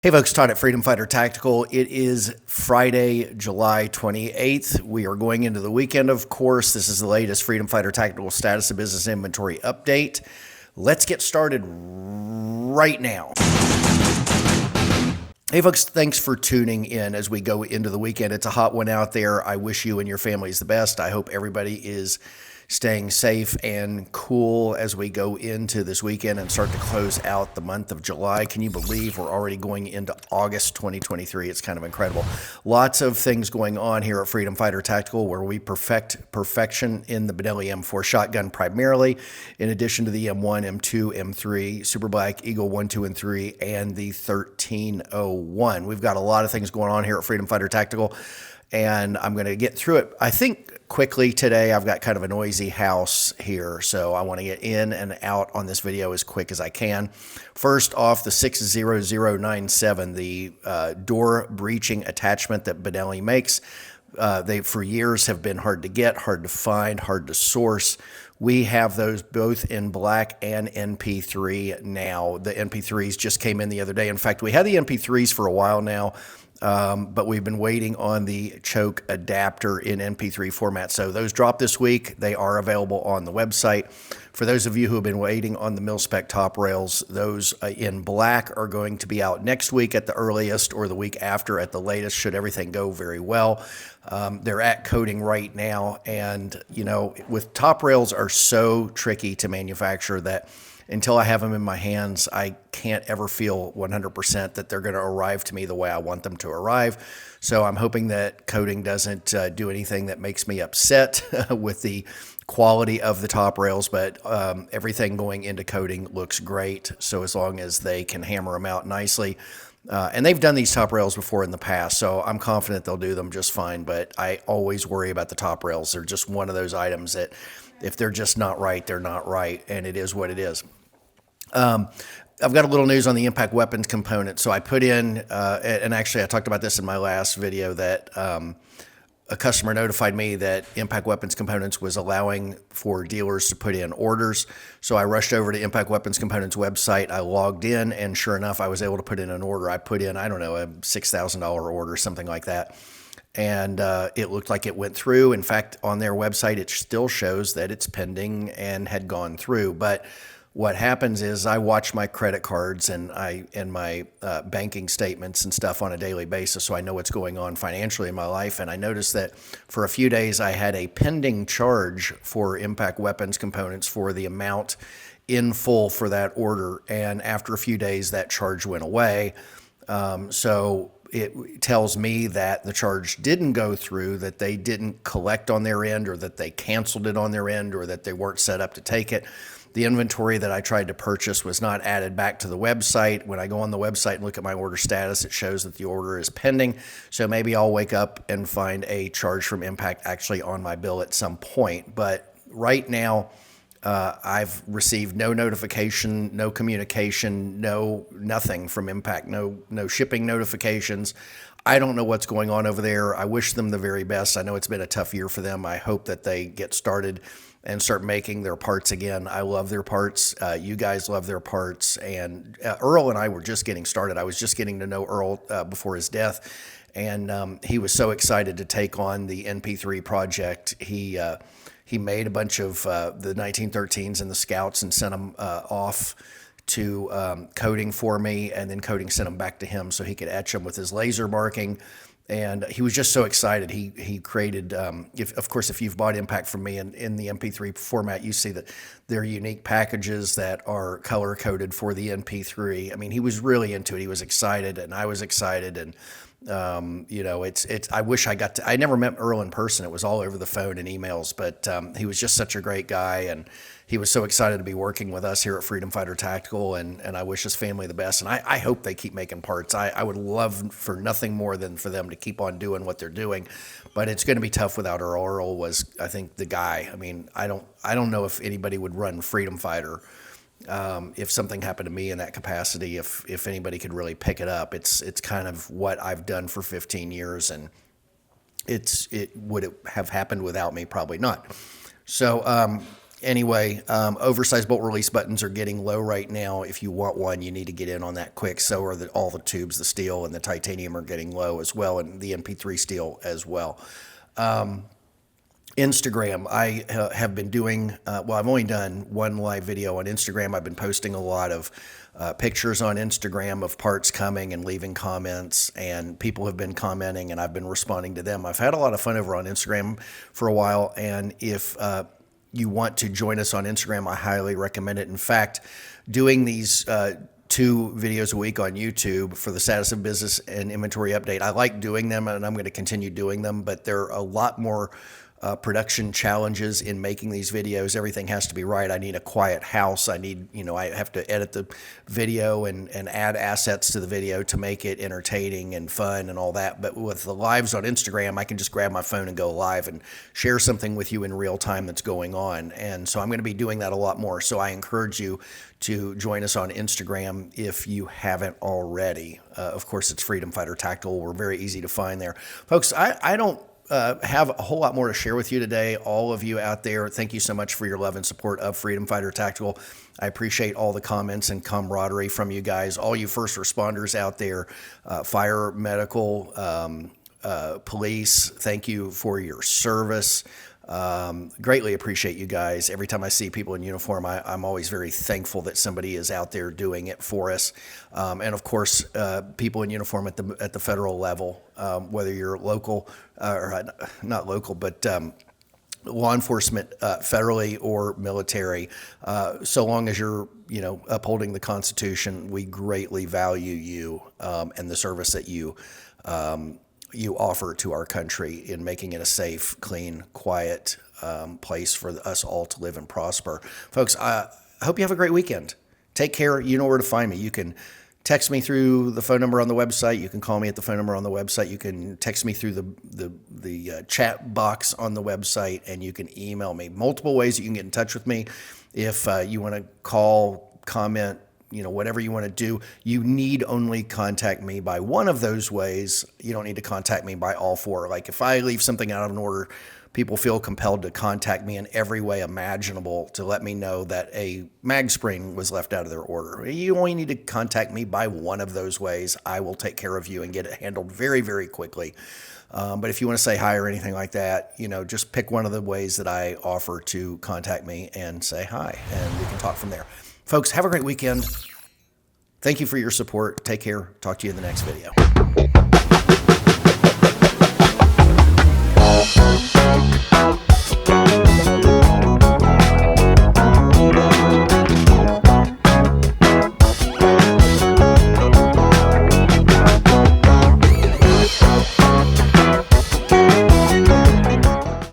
Hey folks, Todd at Freedom Fighter Tactical. It is Friday, July 28th. We are going into the weekend, of course. This is the latest Freedom Fighter Tactical status of business inventory update. Let's get started right now. Hey folks, thanks for tuning in as we go into the weekend. It's a hot one out there. I wish you and your families the best. I hope everybody is staying safe and cool as we go into this weekend and start to close out the month of July. Can you believe we're already going into August 2023? It's kind of incredible. Lots of things going on here at Freedom Fighter Tactical where we perfect perfection in the BENELLI M4 shotgun primarily, in addition to the M1, M2, M3, Super Black, Eagle 1, 2, and 3, and the 1301. We've got a lot of things going on here at Freedom Fighter Tactical, and I'm going to get through it. I think quickly today. I've got kind of a noisy house here, so I want to get in and out on this video as quick as I can. First off, the 60097, the door breaching attachment that BENELLI makes. They, for years, have been hard to get, hard to find, hard to source. We have those both in black and NP3 now. The NP3s just came in the other day. In fact, we had the NP3s for a while now, but we've been waiting on the choke adapter in NP3 format. So those dropped this week. They are available on the website. For those of you who have been waiting on the mil-spec top rails, those in black are going to be out next week at the earliest, or the week after at the latest, should everything go very well. They're at coating right now, and you know, with top rails are so tricky to manufacture that until I have them in my hands, I can't ever feel 100% that they're going to arrive to me the way I want them to arrive. So I'm hoping that coating doesn't do anything that makes me upset with the quality of the top rails, but everything going into coating looks great. So as long as they can hammer them out nicely, and they've done these top rails before in the past, so I'm confident they'll do them just fine. But I always worry about the top rails. They're just one of those items that if they're just not right, they're not right, and it is what it is. I've got a little news on the impact weapons component. So I put in, and actually I talked about this in my last video, that a customer notified me that Impact Weapons Components was allowing for dealers to put in orders. So I rushed over to Impact Weapons Components website. I logged in, and sure enough, I was able to put in an order. I put in, I don't know, a $6,000 order, something like that. And it looked like it went through. In fact, on their website, it still shows that it's pending and had gone through. But what happens is I watch my credit cards and my banking statements and stuff on a daily basis, so I know what's going on financially in my life. And I noticed that for a few days I had a pending charge for Impact Weapons Components for the amount in full for that order. And after a few days, that charge went away. So it tells me that the charge didn't go through, that they didn't collect on their end, or that they canceled it on their end, or that they weren't set up to take it. The inventory that I tried to purchase was not added back to the website. When I go on the website and look at my order status, it shows that the order is pending. So maybe I'll wake up and find a charge from Impact actually on my bill at some point. But right now, I've received no notification, no communication, nothing from Impact, no shipping notifications. I don't know what's going on over there. I wish them the very best. I know it's been a tough year for them. I hope that they get started and start making their parts again. I love their parts. You guys love their parts. And Earl and I were just getting started. I was just getting to know Earl before his death, and he was so excited to take on the NP3 project. He made a bunch of the 1913s and the Scouts and sent them off to coating for me, and then coating sent them back to him so he could etch them with his laser marking. And he was just so excited. He created, of course, if you've bought Impact from me in the MP3 format, you see that they're unique packages that are color coded for the MP3. I mean, he was really into it. He was excited, and I was excited. And you know, I wish I never met Earl in person. It was all over the phone and emails, but he was just such a great guy, and he was so excited to be working with us here at Freedom Fighter Tactical, and I wish his family the best. And I hope they keep making parts. I would love for nothing more than for them to keep on doing what they're doing, but it's going to be tough without Earl. Earl was, I think, the guy. I mean, I don't know if anybody would run Freedom Fighter if something happened to me in that capacity, if anybody could really pick it up. It's kind of what I've done for 15 years, and would it have happened without me? Probably not. So Anyway, oversized bolt release buttons are getting low right now. If you want one, you need to get in on that quick. So are all the tubes, the steel and the titanium are getting low as well, and the MP3 steel as well. Instagram, I have been doing, well, I've only done one live video on Instagram. I've been posting a lot of pictures on Instagram of parts coming and leaving comments, and people have been commenting and I've been responding to them. I've had a lot of fun over on Instagram for a while, and if you want to join us on Instagram, I highly recommend it. In fact, doing these 2 videos a week on YouTube for the status of business and inventory update, I like doing them and I'm going to continue doing them, but they're a lot more production challenges in making these videos. Everything has to be right. I need a quiet house. I need, I have to edit the video and add assets to the video to make it entertaining and fun and all that. But with the lives on Instagram, I can just grab my phone and go live and share something with you in real time that's going on. And so I'm going to be doing that a lot more. So I encourage you to join us on Instagram if you haven't already. Of course, it's Freedom Fighter Tactical. We're very easy to find there. Folks, I don't have a whole lot more to share with you today. All of you out there, thank you so much for your love and support of Freedom Fighter Tactical. I appreciate all the comments and camaraderie from you guys, all you first responders out there, fire, medical, police. Thank you for your service. Greatly appreciate you guys. Every time I see people in uniform, I'm always very thankful that somebody is out there doing it for us. And of course, people in uniform at the federal level, whether you're local or not local, but law enforcement, federally or military, so long as you're upholding the Constitution, we greatly value you and the service that you offer to our country in making it a safe, clean, quiet place for us all to live and prosper. Folks, I hope you have a great weekend. Take care. You know where to find me. You can text me through the phone number on the website. You can call me at the phone number on the website. You can text me through the chat box on the website, and you can email me. Multiple ways you can get in touch with me. If you want to call, comment, whatever you want to do, you need only contact me by one of those ways. You don't need to contact me by all 4. Like if I leave something out of an order, people feel compelled to contact me in every way imaginable to let me know that a mag spring was left out of their order. You only need to contact me by one of those ways. I will take care of you and get it handled very, very quickly. But if you want to say hi or anything like that, just pick one of the ways that I offer to contact me and say hi, and we can talk from there. Folks, have a great weekend. Thank you for your support. Take care. Talk to you in the next video.